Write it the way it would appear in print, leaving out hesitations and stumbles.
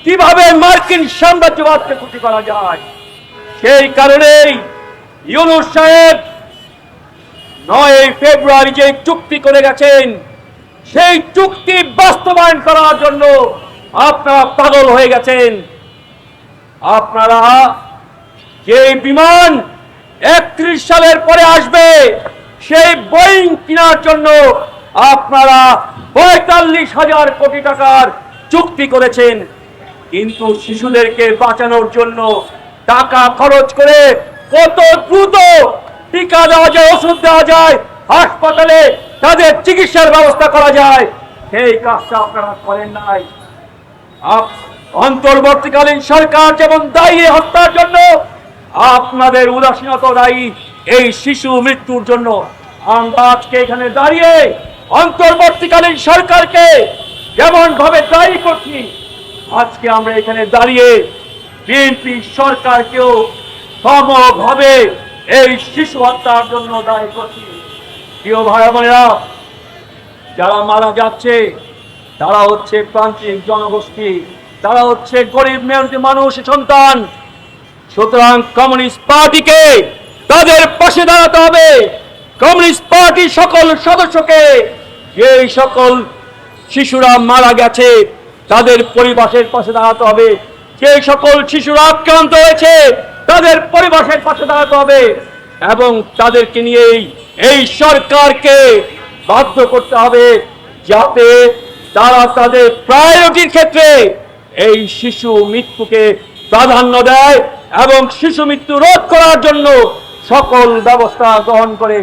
কিভাবে মার্কিন সাম্রাজ্যবাদকে ক্ষতি করা যায়। সেই কারণেই ইউনূস সাহেব 9 ফেব্রুয়ারি যে চুক্তি করে গেছেন, সেই চুক্তি বাস্তবায়ন করার জন্য আপনারা পাগল হয়ে গেছেন। আপনারা যে বিমান 31 সালের পরে আসবে, সেই বোয়িং কেনার জন্য আপনারা 45,000 কোটি টাকার চুক্তি করেছেন, কিন্তু শিশুদেরকে বাঁচানোর জন্য টাকা খরচ করে কত দ্রুত টিকা দেওয়া যায়, ওষুধ দেওয়া যায়, হাসপাতালে তাদের চিকিৎসার ব্যবস্থা করা যায়, সেই কাজটা আপনারা করেন নাই। অন্তর্বর্তীকালীন সরকার যেমন দায়ী হত্যার জন্য, আপনাদের উদাসীনতা দায়ী এই শিশু মৃত্যুর জন্য। আমরা আজকে এখানে দাঁড়িয়ে অন্তর্বর্তীকালীন সরকারকে যেমন ভাবে দায়ী করছি, আজকে আমরা এখানে দাঁড়িয়ে বিএনপি সরকারকেও সমভাবে এই শিশু হত্যার জন্য দায়ী করছি। প্রিয় ভাই বোনেরা, যারা মারা যাচ্ছে তারা হচ্ছে প্রান্তিক জনগোষ্ঠী, তারা হচ্ছে গরিব মেহনতি মানুষ সন্তান। সুতরাং কমিউনিস্ট পার্টিকে তাদের পাশে দাঁড়াতে হবে। কমিউনিস্ট পার্টির সকল সদস্যকে, যে সকল শিশুরা মারা গেছে তাদের পরিবারের পাশে দাঁড়াতে হবে, যে সকল শিশুরা আক্রান্ত হয়েছে তাদের পরিবারের পাশে দাঁড়াতে হবে, এবং তাদেরকে নিয়েই এই সরকারকে বাধ্য করতে হবে যাতে তারা তাদের প্রায়োরিটির ক্ষেত্রে এই শিশু মৃত্যুকে প্রাধান্য দেয় এবং শিশু মৃত্যু রোধ করার জন্য সকল ব্যবস্থা গ্রহণ করে।